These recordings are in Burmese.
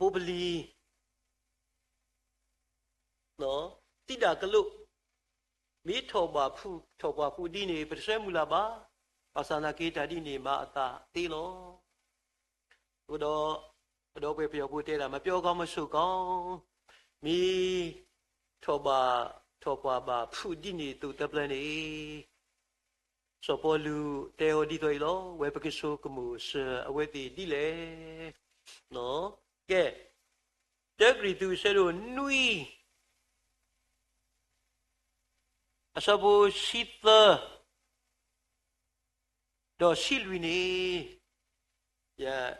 probably no tida kalu mi thoba fu di ni prese mula ba pasana ke tadi ni ma ata ti lo do pe pyo pu te da ma pyo kaw ma su kaw mi thoba ba fu di ni tu ta plan ni so polu te o di toi lo we pa ke so kumu se awe ti di le no ke degree tu se ro nui asabu sita do silwi ni ya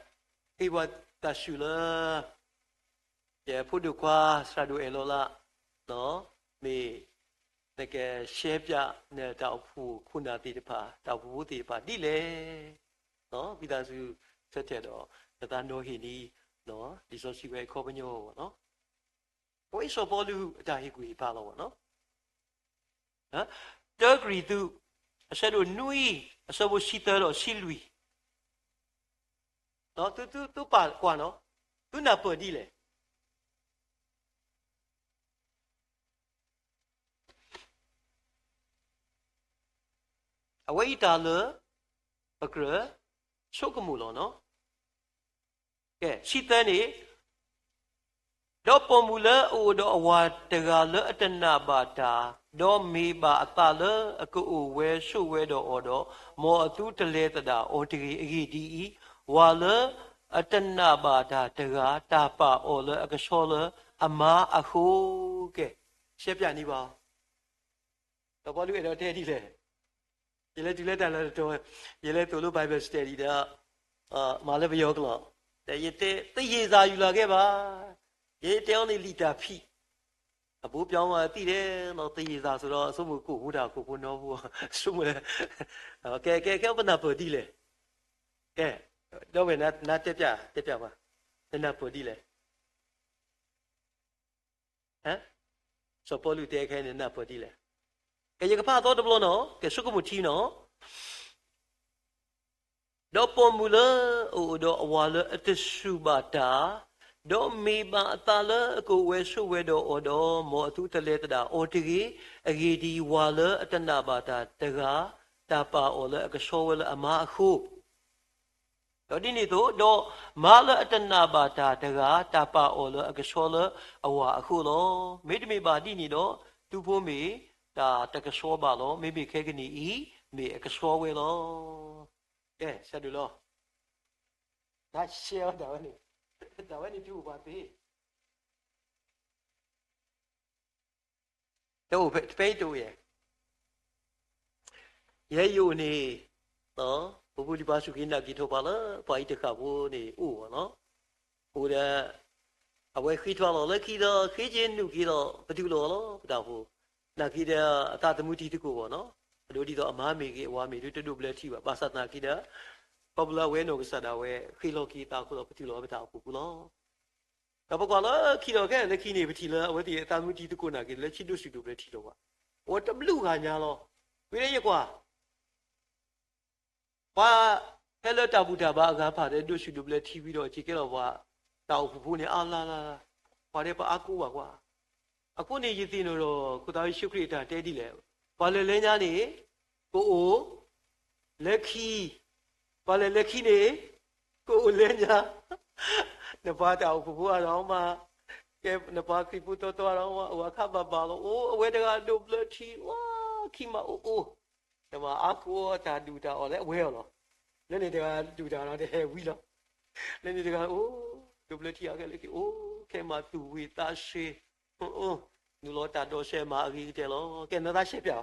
iwa tasula ya pudu kwa sadu elola no me neke shepya ne tao fu kuna ti de pa tao fu ti pa di le no bida su set do ta no hi ni no di so si we ko banyo no oi so bolu da hi gui pa lo no ha degree tu asedo nui aso sita do silwi no tu pa kwa no tu na po di le awai ta le akra sokamu lo no ke sita ni do pomula o do awa tega le atana bata do mi ba ata le aku we su we do odo mo atu tele tada o tigi igi di wa le atana bata tega ta pa o le akaso le ama akhu ke shep ya ni ba do bo lu e do te di le ye le di le ta le do ye le to lu bible study da ma le byo klo te ye te ye za yu la ke ba ye te on ni lita phi အဘိုးပြောင်းသွားတည်တယ်တော့တည်ရစာဆိုတော့အစုံကိုဟူတာကိုနော်ဘူးစုံမလဲကဲဘယ်နာပေါ်ဒီလဲကဲတော့ဘယ်နာတက်ပြပါဘယ်နာပေါ်ဒီလဲဟမ်စောပေါ်လူတဲခဲနေနာပေါ်ဒီလဲကဲရကဖာတော့တဘလို့နော်ကဲစုကမှုချီနော်တော့ပေါ်မူလာအိုတော့အဝါလအတဆုဘာတာdo mi ba atala ko wesu wedo odo mo tu tele tada otigi agi di wala atana bata taga tapa ola akaso wala ama khu do di ni do mala atana bata taga tapa ola akaso la awa khu lo me de me ba di ni do tu pho me ta takaso ba lo me me khe kani I me akaso we lo sa du lo da share da ni da wani più ba pe do pe do ye yu ni no bu bu li ba su ki na ki tho ba la ba I de kha bu ni u no u da awe khi thwa lo le ki do khi jin nu ki do ba du lo da hu na ki da ta tamu ti tu ko bo no do di do ama me ki wa me du tu ble thi ba sa na ki da popular way no sa da we khilo ki ta ko pati lo ba ta ku lo ka ba kwa la ki lo ke le ki ni pati la we ti ta mu ti tu ko na ki le chi du su du be ti lo ba o ta blu ga nya lo we le ye kwa ba hello ta bu ta ba ga pha de du su du be ti bi do chi ke lo ba ta fu fu ni a la ba de ba a ku ba kwa a ku ni yi ti no ro ku ta shi khri ta te di le ba le nya ni ko o le ki ba le ki ni ko o le nya ne ba ta fu fu a ro ma ke ne ba ki pu to ro wa kha ba lo o we de ga do ble ti wa ki ma o ne ma a ku ta du ta o le we lo le ni de ga du ta no de wi lo le ni de ga o do ble ti a ke le ki o ke ma tu wi ta she o nu lo ta do she ma ri de lo ke na ta she pya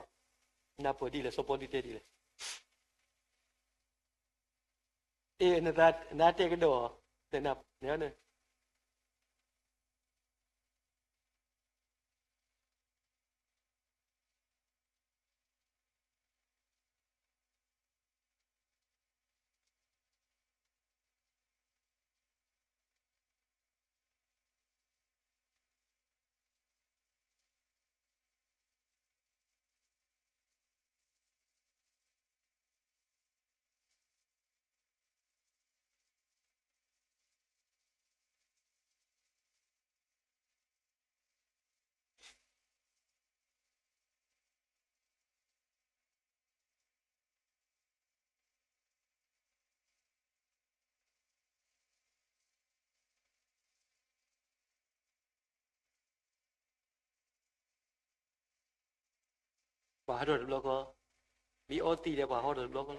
na po di le so po di te di le na te ke do te na ne ဘာတော့ဘလော့ကောမီအော်တီတယ်ဘာဟောတော့ဘလော့ကော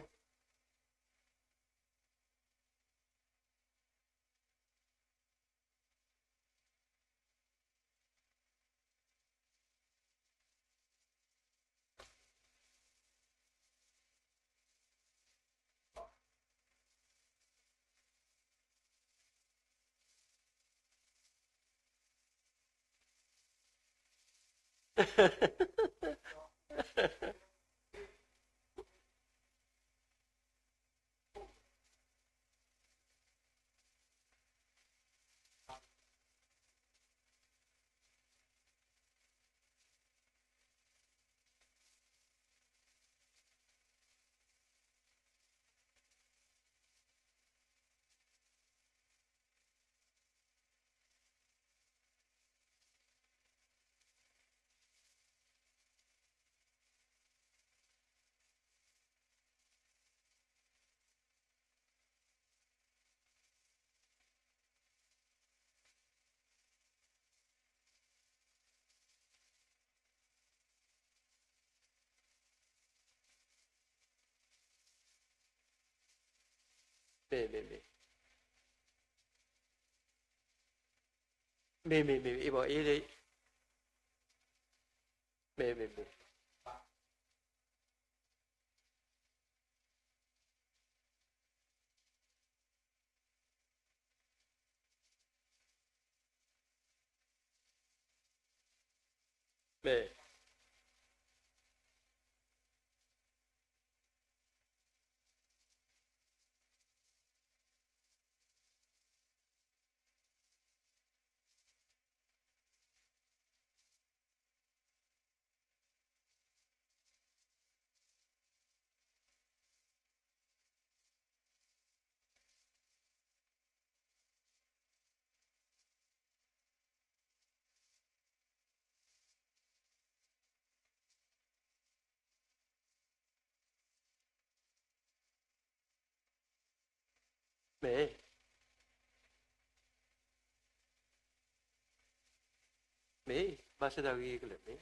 မေအေးပေါ့အေးလေးမေဘာစတာကြီးကလည်းမေ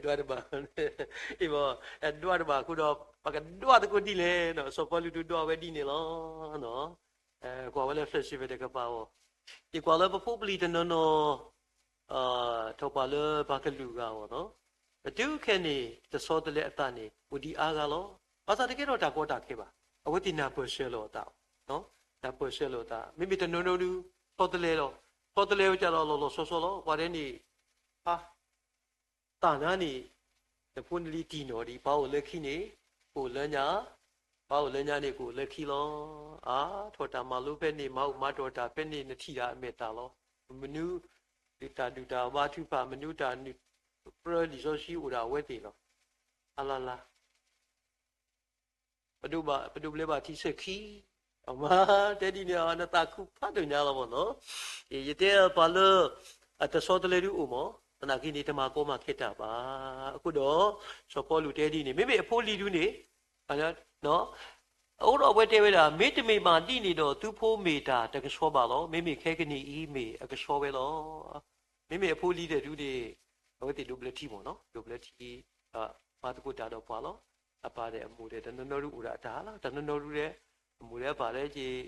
တွားတပါအေးပေါ့တွားတပါခုတော့ပကတွားတကူတီးလေနော်စောပေါ်လူတွားပဲတီးနေလောနော်ကွာဝဲလက်ဖလက်ရှိပဲတကပါ哦ဒီကွာလဲပဖို့ပလီတနော်ထောက်ပါလဲဘာကလူကောနော်ဘဒုခဲနေသစောတလေအတနေဝဒီအားကလောဘာသာတကယ်တော့ဒါကောတာခေပါအဝတိနာပရှဲလို့တာနော်ဒါပရှဲလို့တာမိမိတနော်လူထောက်တလေတော့ထောက်တလေကြတော့လောဆောလောဘာတဲ့နေဟာတာနာနေတပွန်လီတီနော်ဒီဘာကိုလက်ခိနေကိုလညာဘာကိုလညာနေကိုလက်ခိလောအာထောတာမလူပဲနေမောက်မတော်တာပဲနေနထီတာအမေတာလောမနုဒီတာဒူတာဝါထုဖမနုတာပရဒီဆိုရှိဦးတာဝဲတီလောအလာလာဘဒုလေဘာတိစခီအမတဲ့ဒီနေအနတာခုဖတ်တယ်ညာလောမနော်ရတဲ့ဘာလို့အတဆောတလေရူမောတနာကိနေတမကောမှာခေတ္တပါအခုတော့စောပေါ်လူတဲဒီနေမိအဖိုးလီတူနေနော်အိုးတော့ဝဲတဲဝဲတာမေတ္တမေမာတိနေတော့သူဖိုးမေတာတကဆောပါလောမိခဲကနီအီးမေအကဆောပဲလောမိအဖိုးလီတဲ့သူတွေဟိုတိလူပလက်တီပေါ့နော်လူပလက်တီဘာတကုတာတော့ပါလောအပါတဲ့အမှုတဲ့တနနော်ရူဥရာဒါလားတနနော်ရူတဲ့အမှုတဲ့ပါလဲကြီး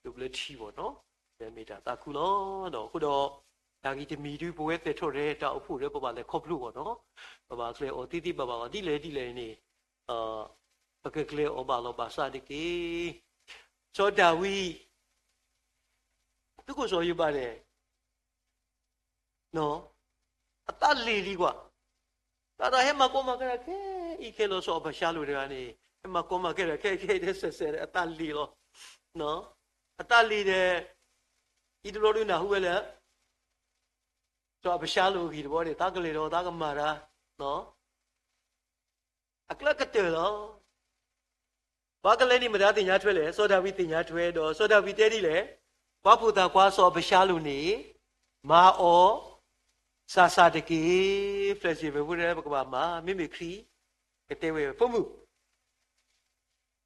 လူပလက်တီပေါ့နော်မေတာတာခုလောတော့ခုတော့ဒါကြီးတမီတူဘဝဲတဲ့ထော်ရဲတောက်ဖို့ရဲပပလဲခေါပလို့ပေါ့နော်ပပကလေအော်တိတိပပကတိလေနေပကကလေအော်ဘာလောပါစာတကေစောဒါဝီသူကိုဆိုယူပါတယ်နော်အတလီလီကွာဒါတော့ဟဲ့မကောမကရခဲဤခဲလို့ဆိုဘရှာလူတွေကနေဟဲ့မကောမကရခဲတဲ့ဆက်ဆက်အတလီလောနော်အတလီတဲ့ဤတို့လူနာဟုတ်ပဲလေဆိုဘရှာလူကြီးဘောတဲ့တာကလေးတော့တာကမာရာနော်အကလကတဲ့လောဘာကလေးနိမရာတင်ညာထွဲလေစောဒဝီတင်ညာထွဲတော့စောဒဝီတဲဒီလေဘာဖူတာကွာစောဘရှာလူနေမာအောစာစာတကေဖလက်စီဘဝရဲဘကဘာမာမိမိခရီကတဲ့ဝဲဖမှု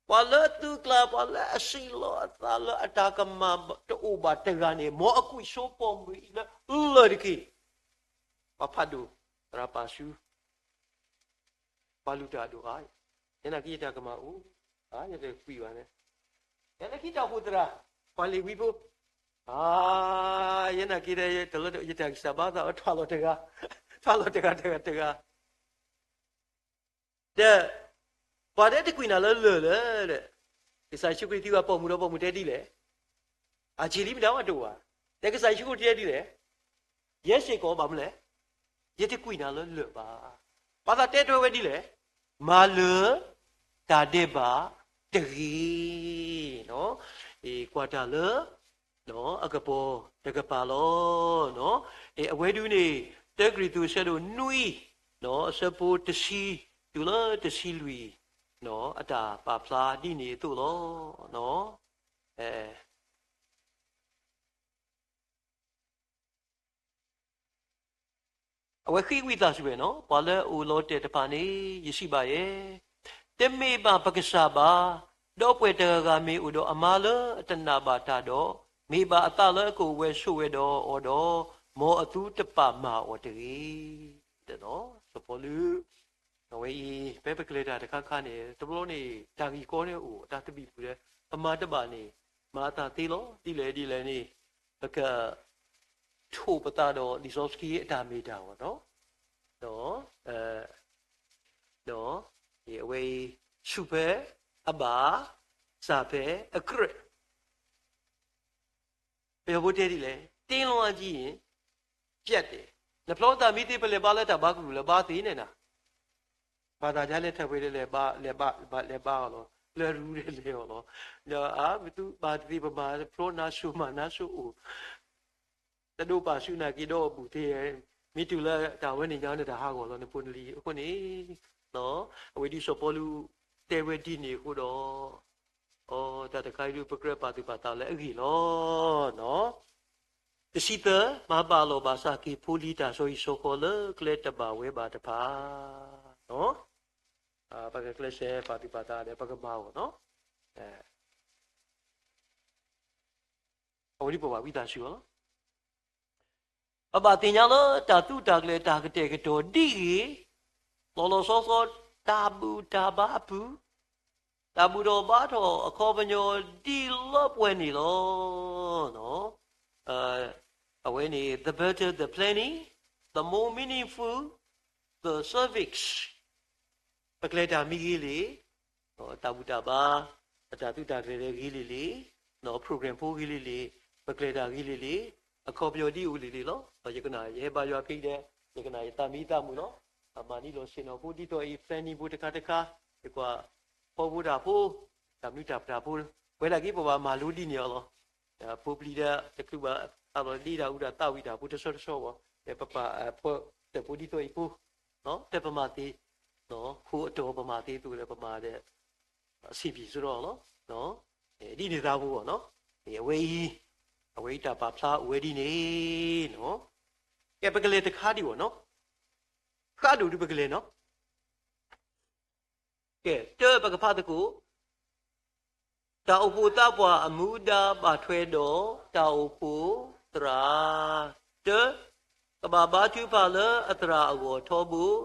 Pala tu kla pala asilo atala atakama to uba tegane mo aku sopo mu ila loriki papadu rapasu paluta do ai yana kita kama u ya ke kui ba ne yana kita putra pali wibo yana kita ye tolo to yita sabata thalo tega de ba de kui na le de kisai shukri ti wa po mu de di le a chili mi da wa do wa de kisai shukri ti di le yes she ko ba mu le ye ti kui na le ba ba da te twe we di le ma le ta de ba de gi no e quarter le no agapo de ga pa lo no e awe du ni te gri tu se do nui no se po te si tu le te si lui no ata pa pla di ni tu lo no awe khi wi ta su be no pa le u lo te ta pa ni yi si ba ye te me ba pa ka sa ba do pwe te ga me u do ama le atana ba ta do me ba ata le ko we su we do o do mo atu te pa ma o te de no so po lu we pe pe kle ta ka kha ne to lo ni ta gi ko ne u ta ta bi pu de ama ta ba ni ma ta ti lo ti le ni ka thu pa ta do li so ski ta me ta wo no no ye we su pe aba sa pe akre pe bo te di le tin lo a ji yin piat de le plo ta mi ti pe le ba le ta ba ku le ba ti ne naဘာသာကြားလက်ထပ်ပေးတယ်လေပါလို့လေရူးတယ်လေလို့အာဘသူဘာတိပမာဖလိုနာရှုမနာရှုဦးတတို့ပါရှုနာကီတော့ဘူးသေးရဲ့မိတူလာတာဝဲနေကြောင်းတဲ့ဟာကောလို့နေပုန်လီအခုနေနော်အဝေဒီဆိုပေါ်လူတဲဝဲဒီနေခုတော့တတခိုင်လူပကရပါတိပါတာလေအကြီးလို့နော်တရှိတမပါလို့ဘာစာကီဖူလီတာဆိုဆိုခေါ်လေကလက်တပါဝဲပါတပါနော်ဘာကကလရှေပါတိပါတာလေပကမာကိုနော်အဝိပဝဝိတာရှိရောအဘတင်ညာလို့တာတုတာကလေးတာကတဲ့ကတော့ဒီလောလောဆောဆောတာဘူးတာဘာဘူးတာဘူးတော့ဘာတော့အခေါ်ပညောဒီလောပွဲနေလို့နော်အဝဲနေ the better the planning the more meaningful the serviceပကလေးတာမိကြီးလေတာဘူးတာဘာတာတုတာကလေးကြီးလေနော် program ပို့ကြီးလေပကလေးတာကြီးလေအခေါ်ပြောဒီဦးလေလို့ယကနာရေပါရွာခိတဲ့ယကနာရတာမိတာမှုနော်အမနီလို့ရှင်တော်ဘုဒ္ဓတော်ဤ planning ဘုတခါတခါဒီကွာပေါ်ဘုဒ္ဓဖို့တာမိတာပတာဖို့ဝဲလာကြီးပေါ်ပါမာလူဒီနေရောပိုပလီတာတခုပါအတော်လီတာဥဒါတာဝိတာဘုတဆော့ဆော့ပါပပဖို့တဲ့ဘုဒ္ဓတော်ဤဖို့နော်တဲ့ပမာတိနော်ခုအတော်ပမာတိသူလည်းပမာတဲ့အစီပြီဆိုတော့နော်ဒီနေသားဖို့ပေါ့နော်ဒီအဝေးအဝိတာပါဖလားဝေဒီနေနော်ကဲပကလေးတခါဒီပေါ့နော်ခါဒူဒီပကလေးနော်ကဲတဲပကဖတ်တကူတာအဖို့တပွားအမှုဒါပါထွဲတော့တာအဖို့တရာတဲကဘာဘာချူပါလအတရာအဝထောဘူး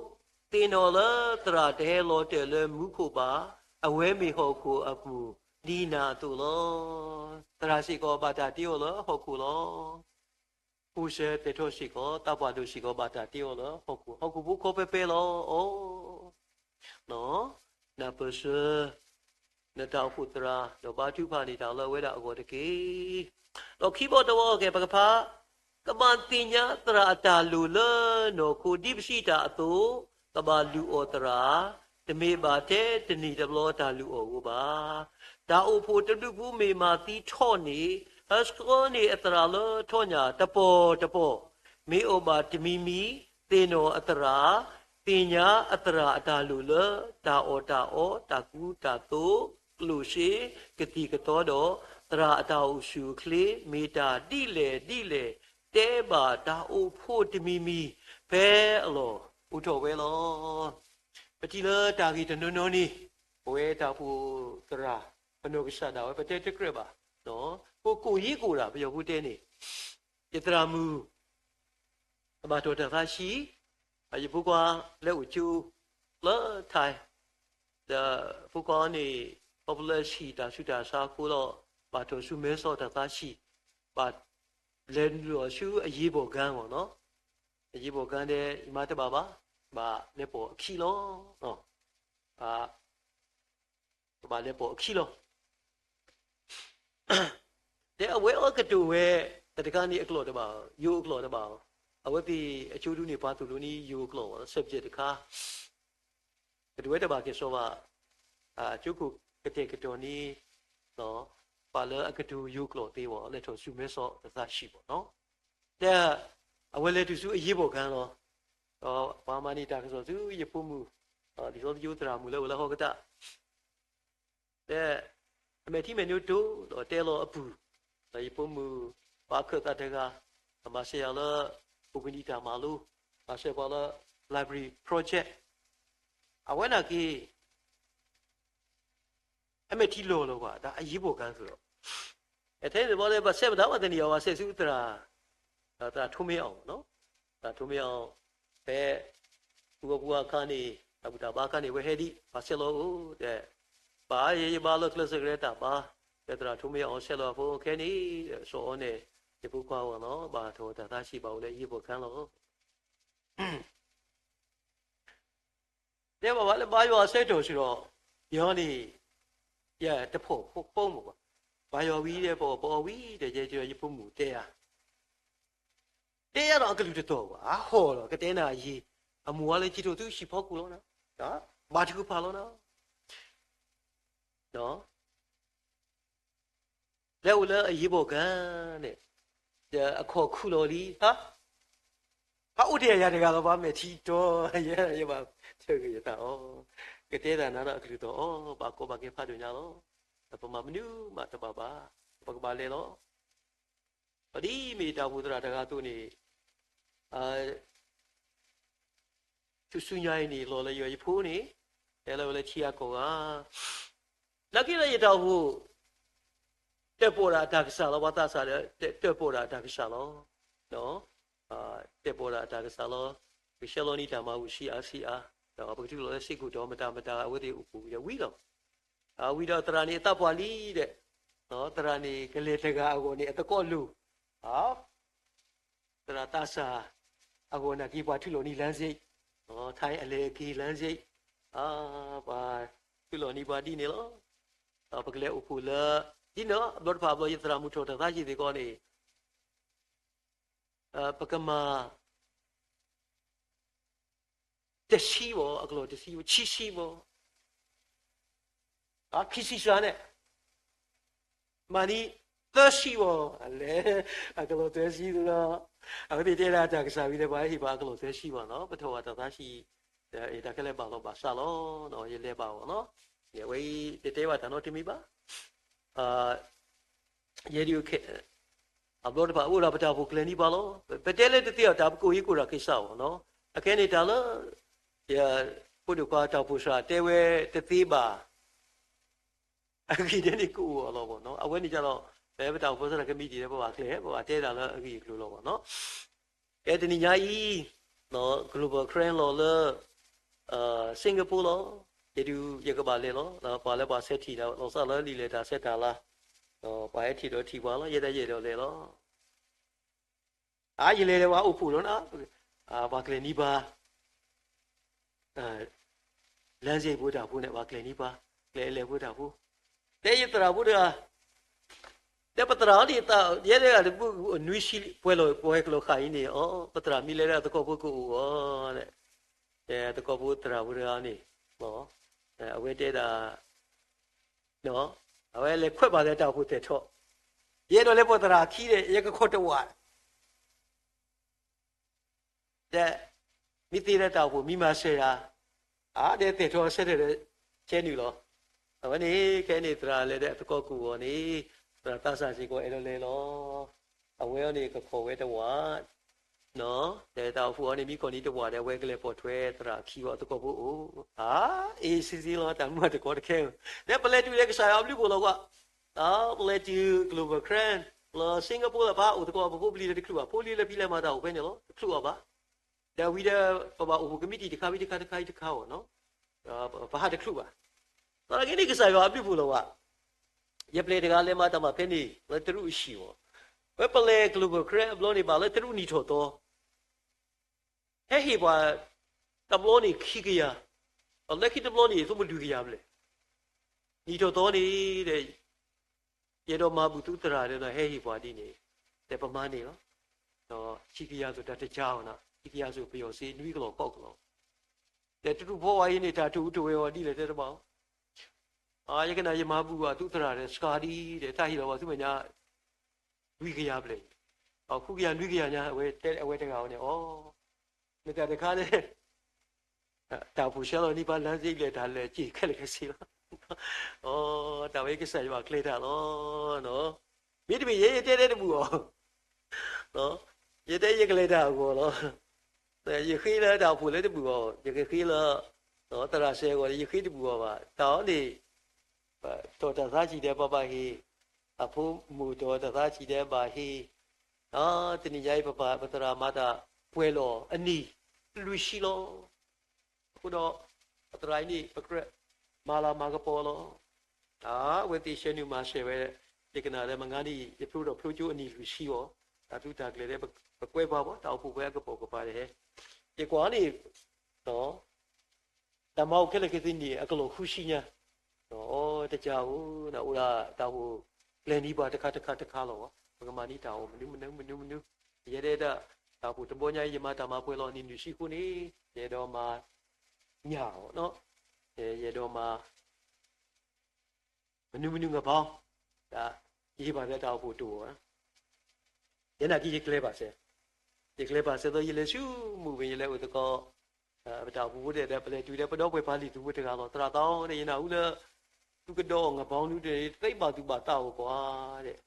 တင်တော်လတရာတဲလောတဲလမူခုပါအဝဲမီဟောကိုအပူဒီနာတူလောတရာရှိကောဘာတာတီယောလောဟောကူလောပူရှေတေထောရှိကောတပွားတို့ရှိကောဘာတာတီယောလောဟောကူဘူးခေါ်ပဲပဲလောအိုနော်နာပစနတောဖုတရာတော့ဘာတူပါနေတာလောဝဲတာအကောတကေတော့ခိဘောတော့ကေပကဖာကမန်တင်ညာတရာတာလူလနော်ကိုဒီပရှိတာအတူကဘာလူဩတရာတမေပါတဲ့တဏီတဘလောတာလူဩကိုပါဒါအိုဖို့တတုဘူးမေမာတီထော့နေဟစကောနေအတရာလောထောညာတပေါ်မေဩဘာတမီမီတေနောအတရာတင်ညာအတရာအတာလူလတာဩတာကူတာတုလူရှိကတိကတော်တော့တရာအတာဥရှုခလေမေတာတိလေတဲပါဒါအိုဖို့တမီမီဘဲအလောဥထော်ပဲလောပတိလတာဂီတနုံနီ where tapu kara panokishada or potato creba no ko yigura your woodeni itramu about what rashi you pukwa leu la thai the pukoni popular sheet as you da sa kulo but to sumeso da rashi but len lo shu a yibo gan no a yibo gan de imate baba ba lepo kilo no ba lepo kilo de awe o ka tu we ta ka ni aklo de ba yu aklo de ba awe pi a chu du ni pa tu lu ni yu aklo subject ka ka tu we de ba ke so ba chu ku ka te ka to ni no pa le ka tu yu aklo te wo le to su me so ta shi bo no de awe le tu su a yi bo kan lo ba ma ni ta ka so su ye pu mu di so yu tra mu le wo la ho ka ta de me ti me nyu tu lo te lo apu la yi pu mu ba ka ta de ga ma se ya la pu ni ta ma lu ma se ba la library project awe na kiအမေတီလို့လို့ကွာဒါအရေးပေါ်ကန်းဆိုတော့အဲထဲဘောလေဆက်မသားမတနေရောဆက်စုတရာဒါထုံးမအောင်နော်ဒါထုံးမအောင်ဘယ်ဘူခါနေအခုဒါဘာခါနေဝဲဟဲဒီဘာဆက်လို့တဲ့ဘာရေးဘာလို့ကလစဂရတာဘာတဲ့ဒါထုံးမအောင်ဆက်လို့ဖို့ခဲနေဆိုအောင်နေဒီဘူကွာဝနော်ဘာထောဒါရှိပါဦးလေရေးပေါ်ကန်းလို့တဲ့ဘာလဲဘာရောဆက်တော်ဆိုတော့ရောနေတဖို့ပုံးပေါ့ဘာယောဝီတဲ့ပေါ်ဝီတဲ့ကျေရပုံမှုတဲ့တော့အကလူတော့ကွာဟောတော့ကတဲ့နာကြီးအမူကလည်းကြည့်တော့သူရှိဖို့ကူလို့နော်ဒါဘာတကူပါလို့နော်လဲဦးလဲအရေးပေါ်ကန်တဲ့အခေါ်ခုလို့လီဟာဥတရရတကတော့ဗာမယ်ချီတော့ရပါချက်ရတာကတဲ့တာနာတော့အကလူတော့ဘာကိုဘာကေဖတ်ညတော့ပမာမနူမတပါပါပကပါလေတော့ပဒီမီတာဘုဒ္ဓရာတကားသူနေသူစုညိုင်းနေလော်လေရဖိုးနေတယ်လော်လေချီယာကောလက်ကီရရတော့ဘူးတက်ပေါ်တာဒါကစားလောဝတာစားတက်ပေါ်တာဒါကစားလောနော်တက်ပေါ်တာဒါကစားလောဝီရှယ်လိုနီတာမဝရှိအားစီအားတော့ဘယ်သူလဲစိတ်ကူတော့မတာအဝတ်တွေဥပူရဝီလောဝီတော့တရာနေတပ်ပွားလီတဲ့နော်တရာနေကလေးတကအကိုနေအတကောလူတရာတဆာအကိုနာကြီးပွားထီလိုနီလန်းစိတ်နော်ထိုင်းအလေကြီးလန်းစိတ်ဘာထီလိုနီပါဒီနေလောပကလေဥပူလာဒီနော်ဘောဖာဘောယတရာမှုထောတာရှိဒီကောနေပကမာတရှိဘောအကလိုတရှိဘောချီရှိဘောခီစီရှာနဲ့မာနီသရှိဘောလေအကလိုတရှိတော့အခုဒီတဲ့လာတာကစားပြီးတဲ့ဘာဟိဘာအကလိုတရှိဘောနော်ပထဝတာရှိဒါကလေးပါလို့ပါစားလို့နော်ရေလဲပါဘောနော်ဒီဝေးတဲ့ဝါတနော်တင်မိပါရေဒီယိုခေအဘလို့ပါဦးလာပတာဘူးကလနီပါလို့ပတဲလေတတိယတာကိုကြီးကိုရကိစ္စဘောနော်အခင်းနေတာလို့ပုဒ်ကွာတောက်ဖို့စားတဲဝဲတသေးပါအခုဒီနေ့ကိုလောပေါ့နော်အဝဲနေကြတော့ဘယ်ဘတောက်ဖို့စားကမိတည်တယ်ပေါ့ပါကလေပေါ့တဲတာလည်းအခုလိုလောပေါ့နော်အဲ့ဒီညာကြီးနော် global crane လောစင်ကာပူလောဒီရကပါလေလောပါလဲပါဆက်ထီတော့စားလဲလီလေတာဆက်တာလားပါရထီတော့ထီပါလောရတဲ့ရတော့လေလောရလေတော့ဥပူလို့နော်ပါကလေနီပါလမ်းစိတ်ဘုရားဘုနဲ့ပါကလေနီပါလေဘုရားဘုတဲ့ရတရာဘုရားတဲ့ပတရာဒီတာရဲတဲ့ကနွီရှိပွဲလို့ပွဲကလို့ခိုင်းနေပတရာမီလေတဲ့တကောဘုကိုတဲ့တကောဘုတရာဘုရားနေနော်အဝဲတဲ့တာနော်အဝဲလေခွက်ပါတဲ့တောက်ဖို့တဲ့ထော့ရဲတော့လေပတရာခီးတဲ့ရကခွတ်တော့တဲ့မိသေးတဲ့တောက်ဖို့မိမဆရာတဲ့ထော့ဆက်တဲ့ကျဲနေလို့ဝနေခဲနေတရာလေတဲ့တကောကူဝနေတရာတဆာစီကိုအဲ့လိုလေလောအဝဲနေကခေါ်ဝဲတော့နော်တဲ့ တာဖူအနေမိခွန်ဒီတော့တဲ့ဝဲကလေးပေါ်ထွဲတရာခီတော့တကောဖို့ဟာအေးစီစီလောတမတ်တကောတခဲတဲ့ပလက်တူတဲ့ကစားအပလူပေါ်တော့ပလက်တူ global crane လောစင်ကာပူလာပါဥတကောဘပလီတဲ့ခလူပါပိုလီလည်းပြီးလဲမှာတော့ဘယ်နဲ့လောခလူပါဒါဝီဒါပပဥကမတီတခါပြီးတခါနော်ဘာဟာတခလူပါတော်ကိနေကစားအပလူပေါ်တော့ရပလေတကားလဲမှာတမဖဲနေလက်တူရှိဝဝဲပလေ global crane ဘလို့နေပါလဲတူနီထော်တော့ဟဲ့ဟိပါတဘလို့နေခိကရလက်ခိတဘလို့နေသူမလူရရမလဲနီထော်တော့နေတဲ့ရေတော်မှာဘူးသူတရာတဲ့ဟဲ့ဟိပါဒီနေတဲ့ပမားနေနော်တော့ခိကရဆိုတာတကြောင်နော်ခိကရဆိုပြောစီနွီးကလောပေါက်ကလောတဲ့တူဘောဝိုင်းနေတာတူတူရောဒီလေတဲ့တော့ရကနာရမဘူးကသူတရာတဲ့စကာဒီတဲ့တာဟိတော့သူမညာနွီးကရပလေခုကရနွီးကရညာအဝဲတကောင်နေမြတ်တခါလေတာဖူရှယ်လို့ဒီပါလမ်းစိတ်လေဒါလေကြည့်ခက်လေစီလားတာဝဲကိစ္စရွာကလေးတာနော်မိတမီရေးတဲ့တူနော်ရေးတဲ့ကလေးတာကိုနော်ရေခိလာတာဖူလေတူရေခိလာနော်တရာဆဲကိုရေခိတူပါတောင်းနေတော်တသားချီတဲ့ပပဟိအဖိုးမူတော်တသားချီတဲ့ပါဟိတဏိယိပပပတရာမတာပွဲလောအနီလူရှိလောခုတော့အတရိုင်းနေပကရက်မာလာမာကပေါ်လောဝေတိရှင်နူမာရှေပဲဒီကနာလည်းမငါးနီရဖလို့တော့ဖလို့ကျိုးအနီလူရှိရောဒါသူတာကလေးတဲ့ပကွဲပါပေါ့တောက်ဖို့ပဲကပေါ်ကပါတယ်ဒီကွာနေတော့တမောက်ခက်လက်ခက်နေအကလို့ခုရှိညာတော့တကြောင်နော်ဦးလားတောက်ဖို့လန်ဒီပါတခါလောပကမာနီတောင်မနုရဲတဲ့တာဘူးတပေါ်ညာရမတာမပွဲလောနီလူရှိခုနေရေတော်မှာညာနော်ရေတော်မှာမနုငပေါင်းဒါရေးပါတဲ့တောက်ဖို့တူရနာကြီးကလေးပါစေဒီကလေးပါစေတော့ရလေရှုမှုပင်ရလေဥတကောတောက်ဖို့တဲ့ပလေတူတဲ့ပတော့ပွဲပါလီသူဝတ်တကားတော့တရာတောင်းတဲ့ရနာဦးလားသူကတော့ငပေါင်းလူတွေသိပ်ပါသူပါတောက်ကွာတဲ့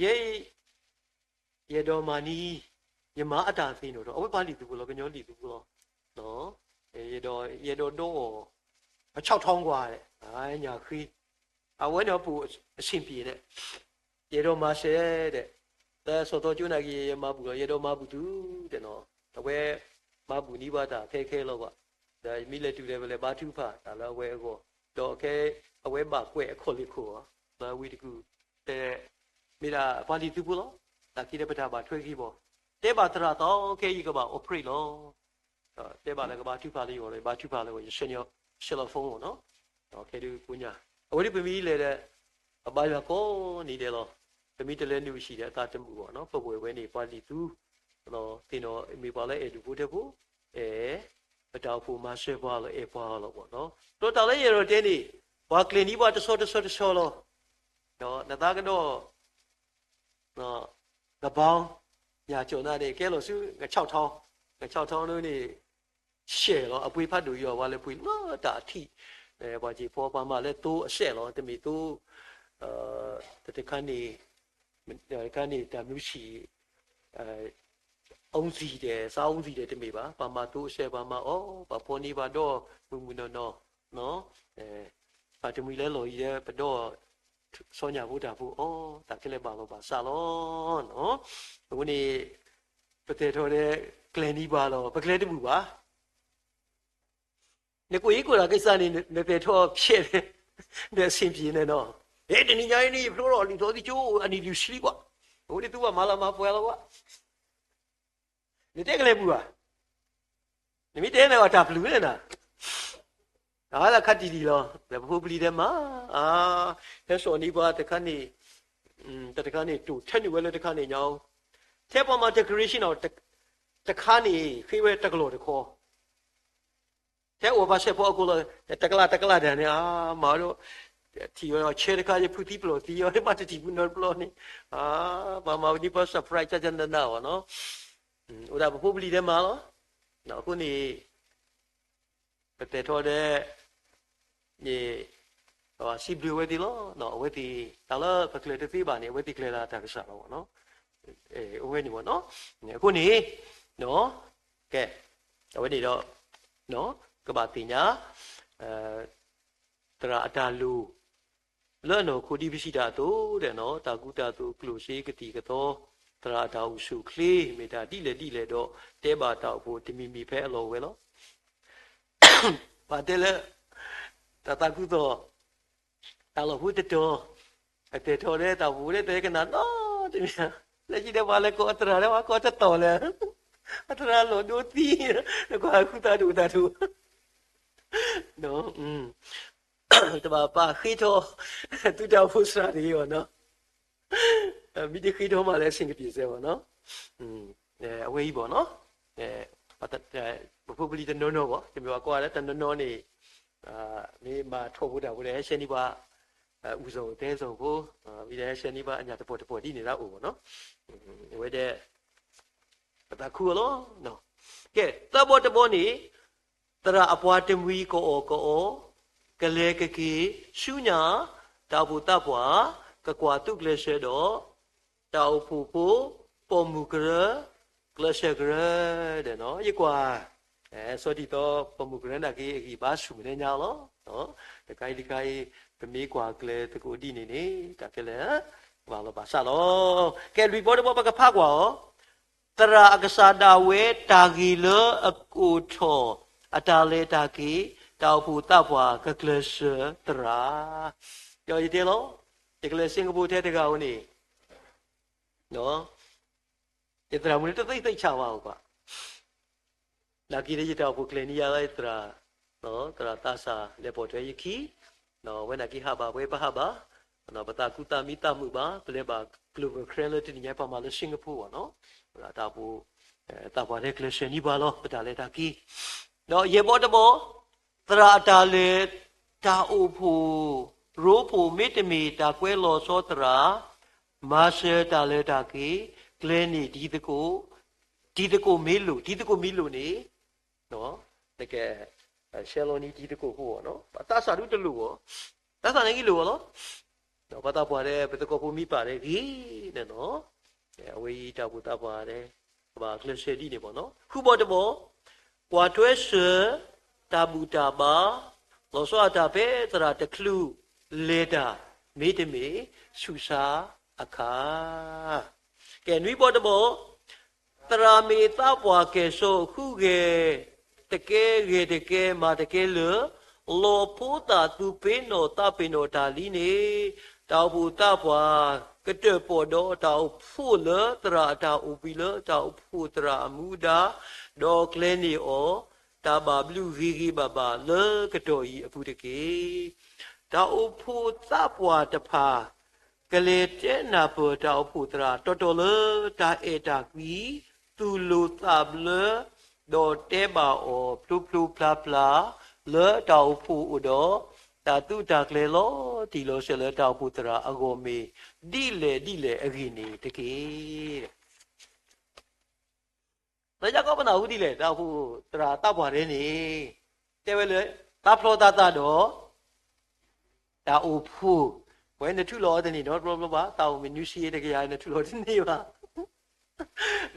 ရေတော်မာနီယမအတာသိနေတော့အဝဲပါလီသူကလောကညောလီသူကလောနော်ရေတော်တော့6000กว่าတဲ့ညာခီးအဝဲတော့ပူအရှင်ပြေတဲ့ရေတော်မာဆဲတဲ့ဒါဆိုတော့ကျွနာကြီးရေမပူတော့ရေတော်မာပူသူတဲ့နော်အဝဲမပူနိဗ္ဗာန်ခဲလောပါဒါမိလက်တူတယ်ပဲလေဘာထုဖာဒါလည်းအဝဲကောတော့ခဲအဝဲမှာကွဲအခေါ်လေးခေါ်ဘာဝီတကူတဲ့မိလာပါလီသူပူလောဒါကိရပတာပါထွေးကြီးပေါ့တဲပါတရာတော့ခဲကြီးကပါ operate လောတဲပါလည်းကပါထုဖာလေးရောလေဘာထုဖာလေးကိုရှင်ရောရှယ်လဖုန်းပေါ့နော်တော့ခဲဒီပညာအဝဲဒီပမီလေတဲ့အပါရကောနေတယ်လောပမီတလဲနုရှိတဲ့အတာတမှုပေါ့နော်ပပွေဝဲနေပါလီသူတော့တင်တော့မိပါလဲအဲ့ဒီဘုတဲ့ဘူးပတောက်ဖို့မဆွဲပွားလို့ပွားလို့ပေါ့နော်တော်တော်လေးရတော့တင်းနေဘာကလင်ဒီဘာတဆောလို့တော့နသားကတော့နော်ငပေါင်းညာကြုံတာနေကဲလို့စု6000လို့နေရှယ်တော့အပွေဖတ်တူရောဘာလဲပွေနော်တာအထိဘာကြီးပေါ်ပါမှလဲတိုးအဆက်လို့တမီတိုးတခါနေတမျိုးရှိအုံးစီတယ်စောင်းစီတယ်တမေပါမတိုးအဆက်ပါမဘာပေါ်နေပါတော့မူနော်တမီလဲလို့ရပတော့စောညာဘုဒ္ဓဘူးဒါကလေးပါလို့ပါစာလို့နော်အခုနေပတေထောတဲ့ကလန်ဒီပါလို့ပကလေးတမှုပါနေကိုကြီးကိုလာကိစ္စနေပေထောဖြစ်တယ်ဆင်ပြေနေတော့တနင်္ဂနွေနေ့ဖလိုတော့လီတော်ဒီချိုးအနီလူရှိကွာဟိုဒီသူကမလာမပွဲတော့ကွာနေတဲ့ကလေးဘူးပါနိမိတဲနေတော့တာဘလူးနေတာဒါလည်းခတ်တီဒီလောဘဘပလီတယ်မှာဟဲ့ဆိုနီပါတခါနေတခါနေတူထက်နေဝဲလေတခါနေညောင်းထဲပေါ်မှာ decoration တော့တခါနေခေဝဲတကလို့တခေါ်ထဲဝဘာဆက်ပေါ်ကိုတကလာတယ်နေမာတော့တီရောချေတခါရဖူတီပလို့တီရောမတတီဘူးနော်ပလို့နေဘာမဒီပါ surprise ချန်တဲ့နော်ဟိုဒါဘဘပလီတယ်မှာလောနော်ခုနေပတေထောတဲ့นี่စီဘလူဝဲဒီလောနော်ဝဲဒီတလာပကလက်တီပါနေဝဲဒီကလေးလာတာကစားတော့နော်အဝဲနေပေါ့နော်အခုနေ နော်ကဲဝိနေတော့နော်ကဘာတင်ညာတရာအတာလူလောနော်ခုဒီပရှိတာတို့တဲ့နော်တာကုတာတို့ကလိုရှိကတိကတော့တရာတာဥစုခလေးမေတာတိလေတော့တဲပါတော့ဖို့တမီမီဖဲအလောဝဲလောပါတယ်လေတာကုတော့တာလောဟုတ်တော့အတေတော်တဲ့တော့ဘူးတဲ့ကနာတော့တမီလက်ရှိတဲ့ဘာလဲကိုအတရာလဲကိုတတော်လဲအတရာလို့ဒိုတီကိုအခုတာဒူနော်တဘာပါခိတော့သူတောက်ဖို့စရာတွေရောနော်မိဒီခိတော့မှလည်းအဆင်ပြေစေပါနော်အဝေးကြီးပေါ့နော်ပတ်ဘပုပလီတနော်ပေါ့ဒီမျိုးကွာလည်းတနော်နေနေမှာထုတ်ဖို့တာဘူးလေရှင်းဒီပါဥစုံတဲစုံကိုပြီးတယ်ရှင်းဒီပါအညာတပေါ်ဒီနေတာဦးပေါ့နော်ဝဲတဲ့ပတာခုလောနော်ကဲတဘောနေတရာအပွားတမွီကိုကလေကကီရှုညာတောက်ဘူးတပ်ပွားကကွာတုကလေရှေတော့တောက်ဖူပေါ်မူကရကလရှေကရတဲ့နော်ရကွာဆိုဒီတော့ပေါ်မူကရနာကီဘာရှုမနေညာလောနော်တကိုင်ကမေးကွာကလေတကူဒီနေတကလေဘာလို့ပါဆာလောကဲ report ဘောပကဖကွာတရာအကစားတာဝဲတာဂီလအကူထောအတာလေတာကီတောက်ဘူးတပ်ပွားကကလရှတရာပြောရည်တယ်လို့ဒီကလေးစင်ကာပူထဲတကောင်နေနော်ဒီတရာမလို့တိတ်ချပါဘူးကွာလာကီရတောက်ဘူးကလနီယာလိုက်တရာနော်တရာတာစာလေပေါ်တွေရခီနော်ဝဲနာကီဟာဘာဝဲပဟာဘာနော်ပတာကူတာမီတာမှုပါပလဲပါ global credibility ညပါမှာလို့စင်ကာပူပေါ့နော်ဒါတာဘူးတာပွားတဲ့ကလရှနီပါလို့ပတာလေတာကီနော်ရေပေါ်တဘောတရာတာလေတာအိုဖို့ရိုးဖို့မေတ္တမီတာကွဲလော်စောတရာမာရှယ်တာလေတာကီကလဲနီဒီတကိုမေးလို့နေနော်တကယ်ရှယ်လိုနီဒီတကိုဟိုနော်အတဆာဒုတလူရောတဆာနေကြီးလို့ရောနော်ဘာတာပွားတယ်ဘယ်တကိုဖို့မိပါတယ်ဒီနဲ့နော်အဝေးတာဘူတာပွားတယ်ဘာကလရှယ်ဒီနေပေါ့နော်ခုပေါ်တဘောကွာတွဲရှယ်တာဘူတာပါလောစောတာပဲတရာတကလူလေတာမေတမေရှုစာအခါကဲနွိပေါ်တဘောတရာမေသပွားကဲဆိုခုကဲတကယ်မာတကယ်လောဖို့တာသူပေးနော်တပေးနော်ဒါလီနေတောက်ဘူးတပွားကတဲ့ပေါ်တော့တောက်ဖို့လတရာတာဥပီလတောက်ဖို့တရာအမှုဒါဒေါကလနီအောတာဘာဘလူဗီဂီဘာဘာလေကတော်ကြီးအဖူတကေတောက်ဖို့သပွားတဖာကလေးတဲ့နာပေါ်တောက်ဖို့တရာတော်လေတာအေတာကွီသူလူသဘလေဒေါ်တဲဘာအောပလူပလာလေတောက်ဖို့ဥတော်တာတုတာကလေးလောဒီလိုရှလေတောက်ဖို့တရာအကိုမေဒီလေအဂိနေတကေတဲ့ဒါကြောင့်ကမနာဟုတ်ဒီလေတောက်ဖို့တရာတောက်ပါရဲနေတဲဝဲလေတာဖလောတာတော့တာအိုဖို့ဝဲနထုလောတဲ့နေတော့ဘလဘာတောက်မနူရှိတဲ့ကြရနထုလောတဲ့နေပါ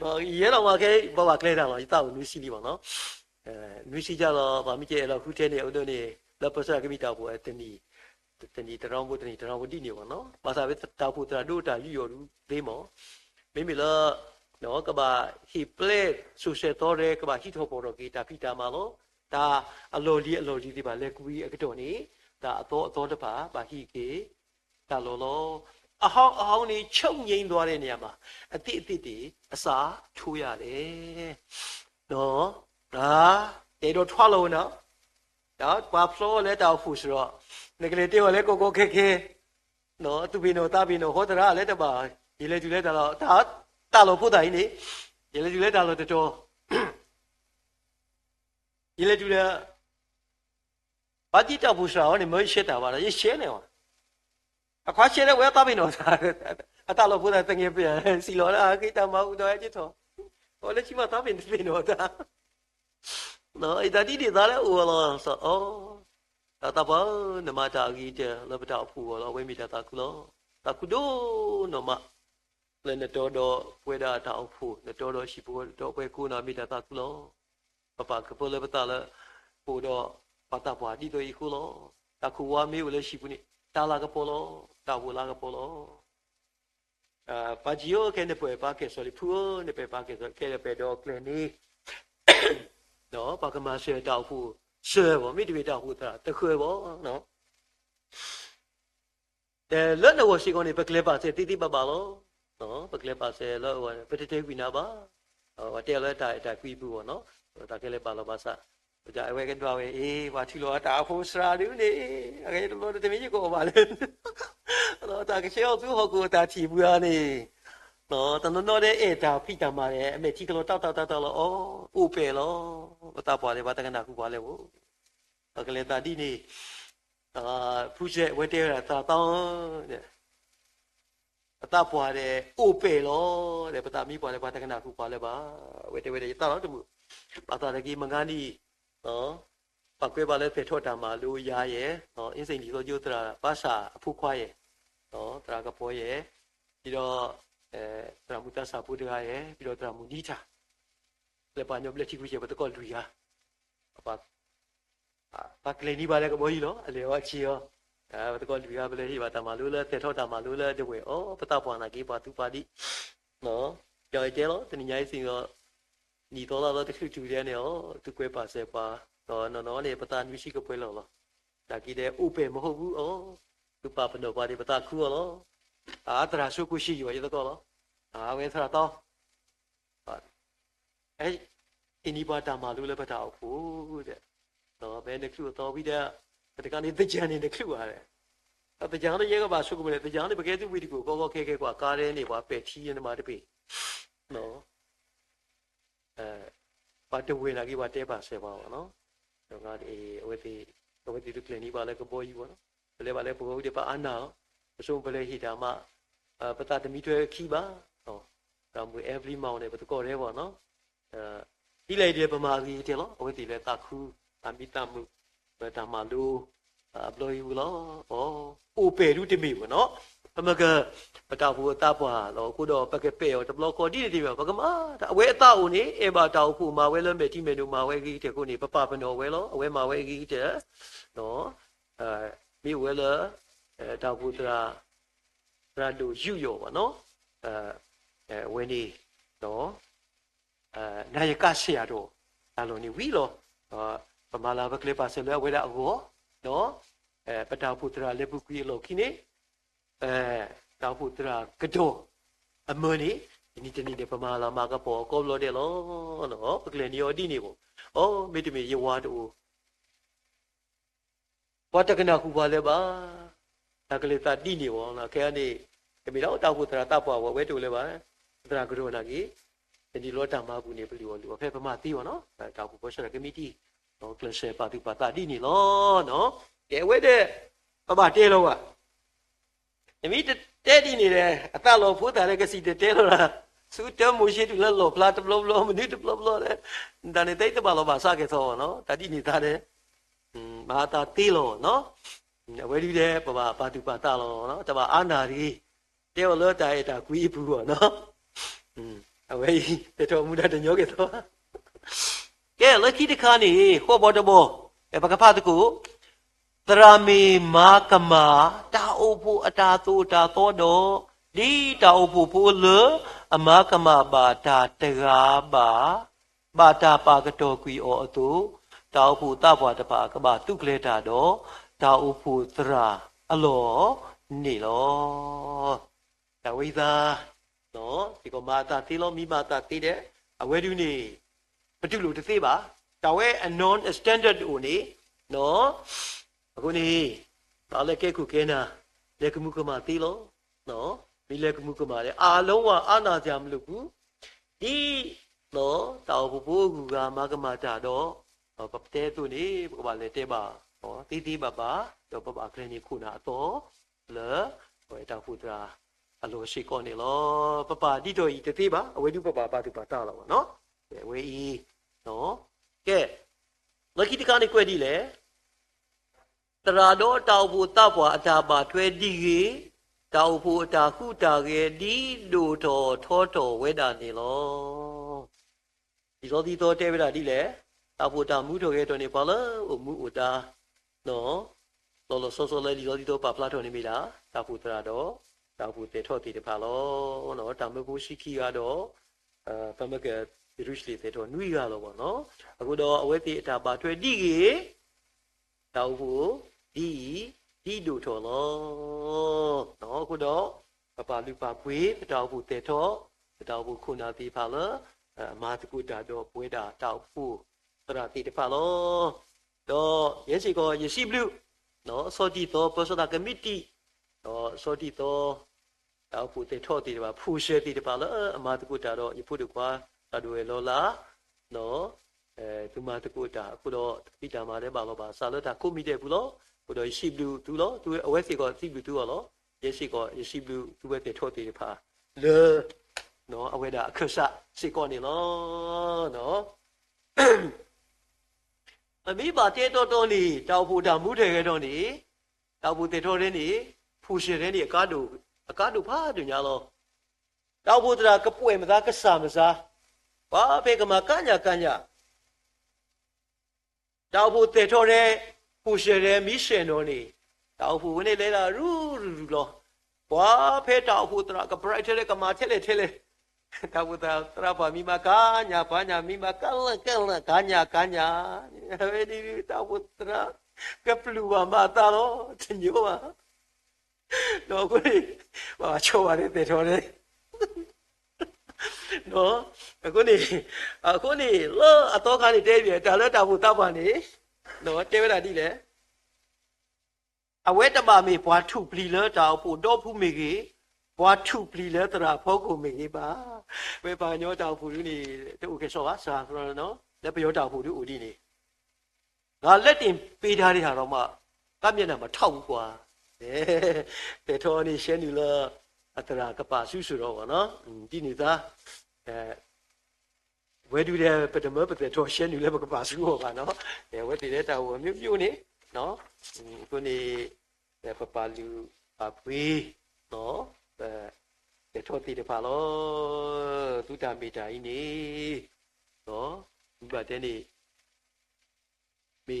နော်ရဲတော့မှာခဲဘာကလဲတာတော့တောက်နူရှိလိပါနော်နူရှိကြတော့ဗာမိကျဲတော့ခုထဲနေဥဒ္ဒနေလပစကမိတာဖို့အတနီတရောင်းဖို့တရောင်းဖို့ဒီနေပါနော်ဘာသာပဲတောက်ဖို့တရာတို့တာယူရလူသေးမောမိလားနော်ကဘာဟီပလက်ဆိုရှယ်တော်ရဲကဘာဟီထောပေါ်တော့ဂီတာဖီတာမာလို့ဒါအလော်လီဒီပါလေကူကြီးအကတော့နေဒါအတော်တပါဘာဟီကေဒါလောအဟောင်းနေချုပ်ငိမ့်သွားတဲ့နေရာမှာအတိတွေအစာထိုးရတယ်နော်ဒါတေတော့ထွားလို့နော်ဒါဘာဖလိုလဲတောက်ဖို့ဆိုတော့ငကလေးတေလည်းကိုခဲနော်သူဘီနိုတာဘီနိုဟောတရာလည်းတပါဒီလေကျူလဲဒါတော့ဒါတာလို့ဖို့တိုင်းနေဒီလေကျူလဲတာလို့တော်ဒီလေကျူလဲဘာတိတောက်ဖို့ဆိုတော့နေမရှိတာပါလားရေရှဲနေပါအခွားရှဲလဲဝဲတာဘီနိုတာအတာလို့ဖို့တိုင်းတငယ်ပြန်စီလောလာခိတမဟုတ်တော့အချစ်တော်ဟောလေချိမတာဘီနိုတာနော်အဲ့ဒါဒီသားလဲဦးလောဆိုအော်တာဘာနမတာကြီးတဲ့လဘတာဖူလောဝဲမိတာကူလောတာကူဒိုနမ le ne todo pueda ta fu ne todo shi pu do pwe ku na mi ta ku lo papa ke po le pata le pu do pata pwa di do i ku lo ta ku wa mi le shi pu ni ta la ka po lo ta wu la ka po lo pa ji yo ke ne pwe pa ke so li pu ne pe pa ke so ke le pe do kle ni no pa ka ma se ta fu se bo mi ti ta fu ta te khwe bo no le ne wo shi ko ni pe kle pa se ti ti pa ba lo no pe kle pa se lo pe te te wi na ba te le ta kwi pu bo no ta ke le pa lo ba sa ja ai we ke twa we wa thi lo ta fu sra du ni ai lo te mi ji ko ba le no ta ke se o tu ho ko ta thi bu ya ni no ta no de ta phi ta ma le me thi ko ta lo o pe lo ta pa le ba ta kana ku ba le wo ta ke le ta di ni fu je we te ra ta tao de ta pa le o pe lo de pa ta mi pa le ba ta kana ku ba le ba we te ta lo tu ba ta le ki ma nga ni no pa kwe ba le pe tho ta ma lu ya ye no in sein li so ju tra pa sa phu khwa ye no tra ka po ye pi do tra mu ta sa pu de ga ye pi do tra mu ni tha le pa nyo ble thi ku ye ba ta ko lu ya pa kle ni ba le ko bo yi lo a le wa chi yo ba ta ko lu ya ba le hi ba ta ma lu le pe tho ta ma lu le de we pa ta pa na ki pa tu pa di no yo je lo te ni nyai sin yo你多了的去酒店了，都贵把些吧，那你不但你是个贵了，大概的五百么好不哦，都把不能把你不大苦了，这还说故事有这个了，为啥到？哎，你把大马路了不大苦的，别那苦到位的，这个你得讲你的苦啊嘞，得讲的一个把说过来，得讲的不该就为的过，个开过，家人你把白天的嘛的白，喏。ပါတဝေလာကြီးပါတဲပါဆယ်ပါဘောနော်တော့ငါဒီဝေတီကလနီပါလေကပေါ်ကြီးဘောနော်ဘယ်လေပါလေပိုဒီပါအနာအစုံဘယ်လေဟိတာမပတတမီတွေခီပါဟောဒါမှ every month နဲ့ဘယ်တော့ရဲဘောနော်ဒီလိုက်တယ်ပမာကြီးတယ်လို့ဝေတီလေတခုအမိတမှုဒါမှလို့ဘလို့ယူလို့အိုပေလူတမီဘောနော်အမကပတာဘူးတာပွားတော့ကိုတော့ပကပေရောတဘလကောဒီဒီပဲဘကမာအဝဲအတာဦးနေအေဘာတောက်ဖို့မာဝဲလွန်ပဲတိမေနူမာဝဲကြီးတဲ့ကိုနေပပပနောဝဲလောအဝဲမာဝဲကြီးတဲ့နော်မိဝဲလတောက်ဖို့တရာလူယူရောပါနော်ဝဲနေနော်နာယကဆရာတော့အလုံးနေဝီလောပမာလာဘကလေပါဆလဲဝဲတာအကောနော်ပတာဖို့တရာလေပုကွေလောခိနေတောက်ဖို့တရာကတော့အမနီဒီတနေ့ပမာလာမှာကပေါ်ကောလို့တယ်လို့နော်ပကလနီယောဒီနေပေါ့မိတမီရဝါတူဘာတကနာခုပါလဲပါတကလေးတာတိနေပေါ့နော်ခဲကနေတမီတော့တောက်ဖို့တရာတပ်ပွားဝဲတူလဲပါတရာကတော့နာကြီးဒီလောတာမှာဘူးနေပလီဝလူဖဲပမာတီးပေါ့နော်တောက်ဖို့ပေါ်ရှယ်ကမီတီနော်ကလရှယ်ပါတူပါတာတိနေလို့နော်ကဲဝဲတဲ့ပပတဲလို့ကအမိတဲဒီနေတယ်အတလောဖိုးတာလည်းကစီတဲလို့လားသူတမိုးရှိတူလောဖလာတဘလောမနိတဘလောတဲ့ဒါနဲ့တိတ်တပါလောပါစခဲ့သောနော်တတိနေတာတဲ့မဟာတာတီးလို့နော်ဝဲဒီတဲ့ပပပါတူပါတာလို့နော်တပါအာနာရီတဲလောတာရတာကွီးဘူးပေါ့နော်အဝဲတတော်မူတာတညောခဲ့သောကဲလက်ခိတခါနေဟောဘောတဘောဘကဖတ်ကူတရာမီမာကမာတာအိုဖို့အတာသူတာသောတော့ဒီတာအိုဖို့ဖို့လအမကမဘာတာတရာဘာတာပါကတော်ကွီအောအတူတာအိုဖို့တဘွားတပါကဘာတုကလေတာတော့တာအိုဖို့သရာအလောနေလောတဝိသာနော်ဒီကမာတာတီလောမိမာတာတီတဲ့အဝဲဒူနေပတုလို့တသိပါတဝဲ a non standard ဦးနေနော်အခုနေဒါလည်းကဲခုကဲနာလက်ကမှုကမာတီလောနော်မိလက်ကမှုကမာလေအာလုံးဝအာနာကြမလို့ဘူးဒီနော်တောက်ဖို့ကူကမကမာတာတော့ပပတဲသူနေဘာလဲတဲပါဟောတီပါပါတော့ပပကရနေခုနာတော့လေဟိုတောက်ဖို့တရာအလိုရှိကောနေလောပပဒီတော့ဤတသိပါအဝေဒုပပပါသူပါတာလောနော်ဝေဤနော်ကဲလက်ခိတကနေကွဲဒီလေတရာတော့တောက်ဖို့တပ်ပွားအတာပါထွဲဒီကြီး တောက်ဖို့တာခုတာရဲ့ဒီလိုတော်ထောတော်ဝဲတာနေလောဒီသောဒီတော်တဲပြတာဒီလေတောက်ဖို့တာမူတော်ရဲ့တော်နေပါလားမူဥတာနော်လောလောဆောဆောလေးဒီသောဒီတော်ပါပလာတော်နေမိလားတောက်ဖို့တရာတော့တောက်ဖို့တေထောတည်တပါလောနော်တာမဖို့ရှိခီကတော့ပမကဒီရုရှိတေတော်နွိရတော့ပေါ့နော်အခုတော့အဝဲတိအတာပါထွဲဒီကြီးတောက်ဖို့ဒီလိုထောလောနော်ခုတော့ပပလူပါပွေးတောက်ဖို့တေထောတောက်ဖို့ခုနာတိပါလားမာတကုတာတော့ပွေးတာတောက်ဖို့တရာတိတပါလောတော့ယေစီကိုယေစီဘလူနော်စောတိတော့ပစတာကမတီတော့စောတိတော့တောက်ဖို့တေထောတိတပါဖူရှဲတိတပါလားအမာတကုတာတော့ယဖို့တကွာတတို့လောလာနော်သူမာတကုတာအခုတော့ပိတာမာတဲ့ပါလို့ပါစာလတာကိုမိတဲ့ဘူးလို့ကိုတော့ရှိဘလူသူလို့သူအဝဲစီကိုစီဘလူသူရောယေစီကိုယေစီဘလူသူပဲတေထောတိတပါလေနော်အဝဲတာအခဆစေကောနေလောနော်အမိပါတေတော်တော်နေတောက်ဖို့တာမူတယ်ခဲ့တော့နေတောက်ဖို့တေထောတဲ့နေဖူရှင်တဲ့နေအကားတို့ဖားတူညာလောတောက်ဖို့တာကပွေမသားကဆာမစားဘာဖေကမကညာတောက်ဖို့တေထောတဲ့ဖူရှင်တဲ့မိရှင်တော်နေတောက်ဖို့ဝင်နေလေလာရူလောဘာဖေတောက်ဖို့တာကပရိုက်တဲ့ကမာထဲလေတောက်ဖို့တာတရာပါမိမကညာဘာညာမိမကလကညာဝေဒီတောက်ဖို့တာကပလူဝမတာတော့တညိုပါတော့ကိုဘာချောရတဲ့တေထောတဲ့နော်အခုနေလောအတော့ခါနေတဲပြေတာလဲတာဖို့တောက်ပါနေနော်တဲဝတာဒီလေအဝဲတပါမေဘွားထုပလီလဲတောက်ဖို့တော့ဖူးမေကြီးဘွားထုပလီလဲတရာဖောက်ကိုမေကြီးပါဝဲပါညောတောက်ဖို့နေတူကေဆောပါစာဆိုတော့နော်လက်ပြောတောက်ဖို့တူဦးဒီနေငါလက်တင်ပေးထားတဲ့ဟာတော့မှကမျက်နှာမထောက်ဘူးကွာတေထောနေရှင်းနေလားအတရာကပါဆူဆိုတော့ဗောနော်ဒီနေသားဝဲတူတဲ့ပထမပတေထောရှင်းနေလဲကပါဆူဟောပါနော်ဝဲတည်တဲ့တာကိုမြို့နေနော်ကိုနေပပလူအပွေးနော်တေထောတည်တယ်ပါလောသူတာမေတာကြီးနေနော်ဒီပါတဲ့နေမိ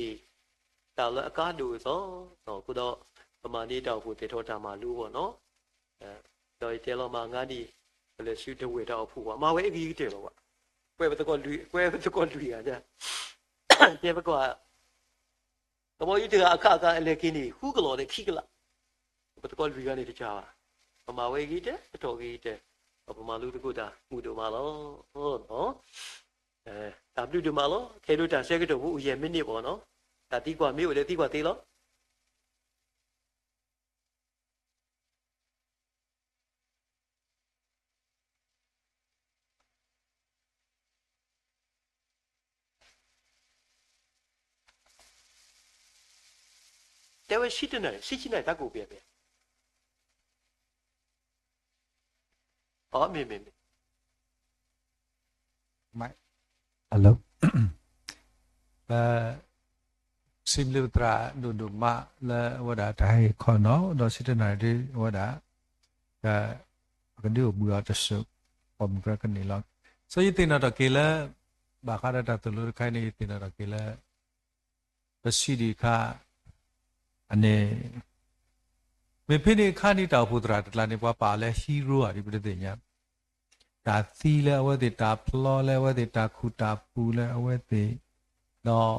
တာလအကားတို့ဆိုတော့ခုတော့ပမာနေတောက်ဖို့တေထောတာမှာလူပေါ့နော်တော့တဲလောမှာငါဒီဘယ်လိုရှုတဝေတော့ဖို့ပါမဝဲအကြီးတယ်လို့ပါကွဲဘတကောလူရကြတဲဘကောကမောယူတကအခအခအလေကင်းနေခုကလောတဲ့ခိကလာဘတကောလူရနေတခြားပါပမာဝဲကြီးတဲ့အတော်ကြီးတဲ့ပမာလူတကုတာမှုတို့မှာလောဟုတ်နော်ဒါပြုတို့မှာလောခဲတို့တာဆဲကတော့ဘူးဥယျာဉ်မိနစ်ပေါ့နော်ဒါတီးကွာမြို့လေတီးကွာသေးလောတဲဝရှိတဲ့နဲ့ရှိချိနဲ့တကူပြပဲအော်မေမိုက်ဟယ်လိုซิมลิตราดูมาละว่าได้ได้ขอเนาะดอสิตนาดิว่าได้กันดิบุญจะสุปมกระกันนี่ล่ะ所以ตินาตะเกละบาคาดะตะลุไคนี่ตินาตะเกละบสิดิคาอันนี้မေဖိနေခါနီတောက်ဖို့တရာတလာနေပွားပါလဲဟီးရိုးอ่ะဒီပြတဲ့ညာဒါသီလဲအဝဲတိတာဖလောလဲဝဲတိတာခုတာပူလဲအဝဲတိတော့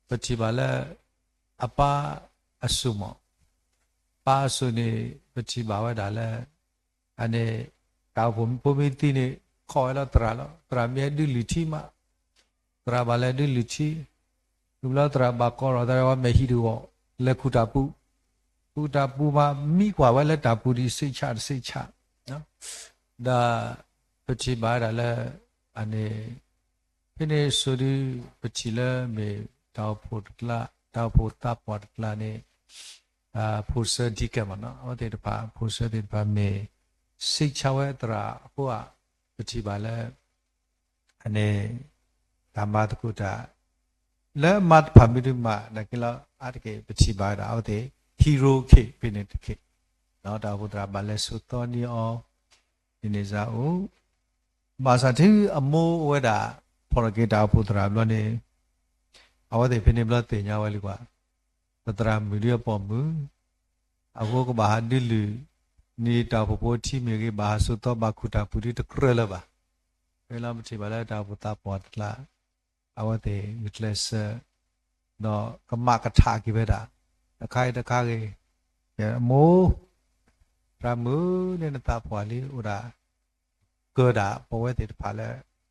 ပတိပါလဲအပါအဆုမပါဆုနေပတိပါဝဲဒါလဲအနေတောက်ဖို့ပုံမီတီနေခေါ်လာတရာမြဲဒီလီချီမတရာပါလဲဒီလီချီလူလာတရာဘာကောရဒါဝမေဟီဒူလက်ခုတာပူတာပူမှာမိကွာဝဲလက်တာပူဒီစိတ်ချနော်ဒါပတိပါဒါလဲအနေဖိနေဆိုဒီပတိလဲမေတောက်ဖို့တပ်ပေါ်တလာနေဖို့စဒီကမနော်ဟောတဲ့တပါဖို့စဒီပါမေစိတ်ချဝဲတရာဟိုပတိပါလဲအနေဓမ္မတကုတာလဲမတ်ဖာမီဒီမာနကလာအတကေပတိပါဒါဟုတ်တဲ့hero ke pinit ke နော်တာဘုဒ္ဓဘာလဲဆုတော်နီအောဒီနေစာဦးဘာသာတိအမိုးဝဲတာဖော်ကေတာဘုဒ္ဓဘာလို့နေအဝတ်တွေဖိနေဘလတင်ညာဝဲလီကွာသတရာမီလီယပေါ်မူအခုကဘာဒီလူနေတာဘပိုတီမီကေဘာဆုတော်ဘာခုတာပူရီတကရလဘာဘယ်လာမချီပါလဲတာဘုတာပေါ်တလာအဝတ်တွေဝစ်လက်ဆာနော်ကမကထာကိပဲတာတခိုင်တခါကေအမိုးရာမူနေတာပွာလီဥရာကောဒါပဝဲတေဖာလဲ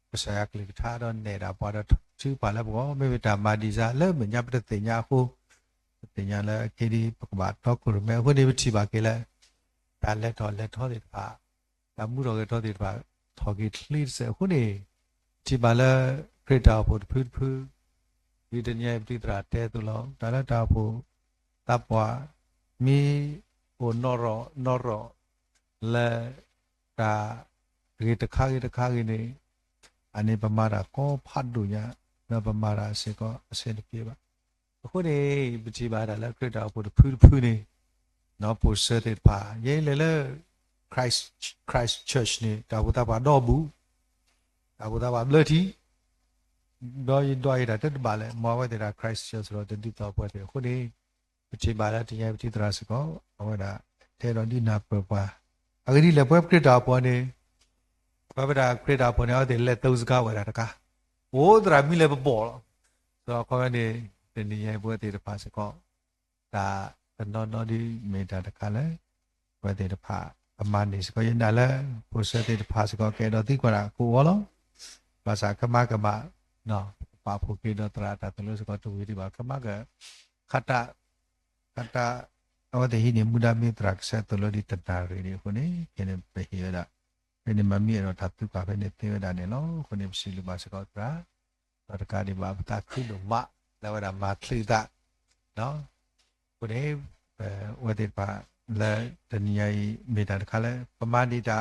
ပစယကလိထားတော့နေတာပွာတော့သူပါလဲဘောမေဝတာမာဒီဇာလဲမညာပတတိညာဟုတင်ညာလဲကေဒီပကဘာတော့ကုရမဲဟိုနေဝတိပါကေလဲဒါလက်တော်တေဖာဒါမှုတော်ကေတော်တေဖာထော်ကေလှိစေဟိုနေဒီပါလဲခရတာဖို့ဖူဖူဒီတညာပတိတရာတဲသူလောဒါလက်တာဖို့တပ်ပွားမီဟိုနော်ရောလဲတာရေတခါကြီးနေအနေပမာတာကောဖတ်တို့ညာနပမာတာစေကောအစင်ပြေပါအခုနေပကြည်ပါတာလဲခရတာဖို့ဖူဖူနေနော်ပိုစတဲ့ပါရေးလေ Christ Church နေတာဘုရားပါတော့ဘူးဒါဘုရားပါဘလတီတော့ရတာတက်ပါလဲမောဝဲတဲ့ Christ Church ဆိုတော့တတိတော်ပွဲတယ်ခုနေပကြည်ပါလားတရားပကြည်တရာစကောဟောတာထဲတော်ဒီနာပပွားအခုဒီလက်ပွဲခရတာပေါ်နေဘာဗဒါခရတာပေါ်နေတော့လက်သုံးစကားဝယ်တာတကားဝိုးဒရာမီလည်းပေါ်တော့ဆိုတော့ခေါင်းနေတနည်းရဲ့ပွဲတဲ့ပါစကောဒါနော်ဒီမေတာတကားလဲပွဲတဲ့တဖာအမနေစကောရင်ဒါလဲပိုစတဲ့တဖာစကောကဲတော့တိကွာကိုဝလောဘာသာကမနော်ပါဖို့ကေတော့တရာတာတလို့စကောတူဝီဒီပါကမကခတာawade hi ne muda me trak sa tolo di tata re ni ko ne kene pe hi da ne mami ro thatu ka be ne te da ne lo ko ne si lu ba sa ko tra ta ka di ba ta khu do ma la wa da ma thli da no ko ne wade pa la de ni ai me da ka le pa ma ni da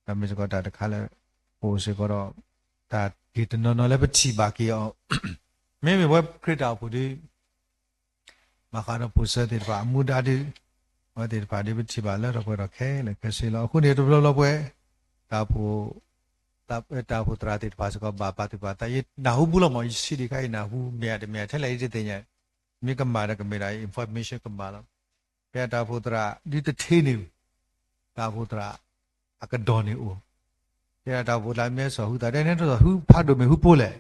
da me sa ko da ka le ho se ko ro da di no le pa chi ba ki yo me we krita pu diมาคาร์โพสเตปามูดาดิว่าเตปาดิบิทิบาลเราก็รักแค่เลยแค่สิเราคุณเนี่ยตัวเราเว้ยตาผู้ตราติดภาษาก็บาปติปาแต่ยี่นาหูบุลมอสิริกายนาหูเมียเดียเท่าไรจะเตียนมีกำมาแล้วก็ไม่ได้อินฟอร์เมชันกำมาแล้วแค่ตาผู้ตราดิตเทนิวตาผู้ตราอากาศดอนิวแค่ตาผู้ตราเมียสหูแต่ได้เนี่ยตัวหูพัดดูไม่หูโป้เลย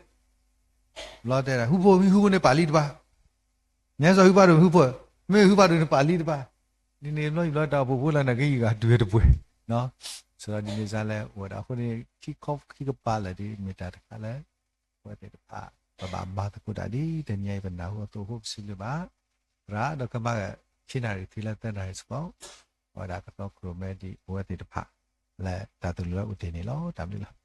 รอแต่หูโป้มีหูในปาลีดบ้าညစောဥပါဒုဖို့မေဥပါဒုပါဠိတပါဒီနေလို့တော့ဘိုးလာနေကြီးကတွေ့တပွဲနော်ဆိုတော့ဒီနေစားလဲဟိုဒါခုနေခိကပါလာဒီမေတ္တာတခါလဲဟိုတဲ့ပါဘာတကူတာဒီတညိုင်ပနာဟိုတော့ဟုတ်စီလပါရာတော့ကမချိနာရီဖီလာတဲ့နိုင်စကောဟိုဒါကတော့ခရိုမဲဒီဟိုတဲ့တဖလဲတာတူလို့ဦးတင်နေလို့တမ်းလို့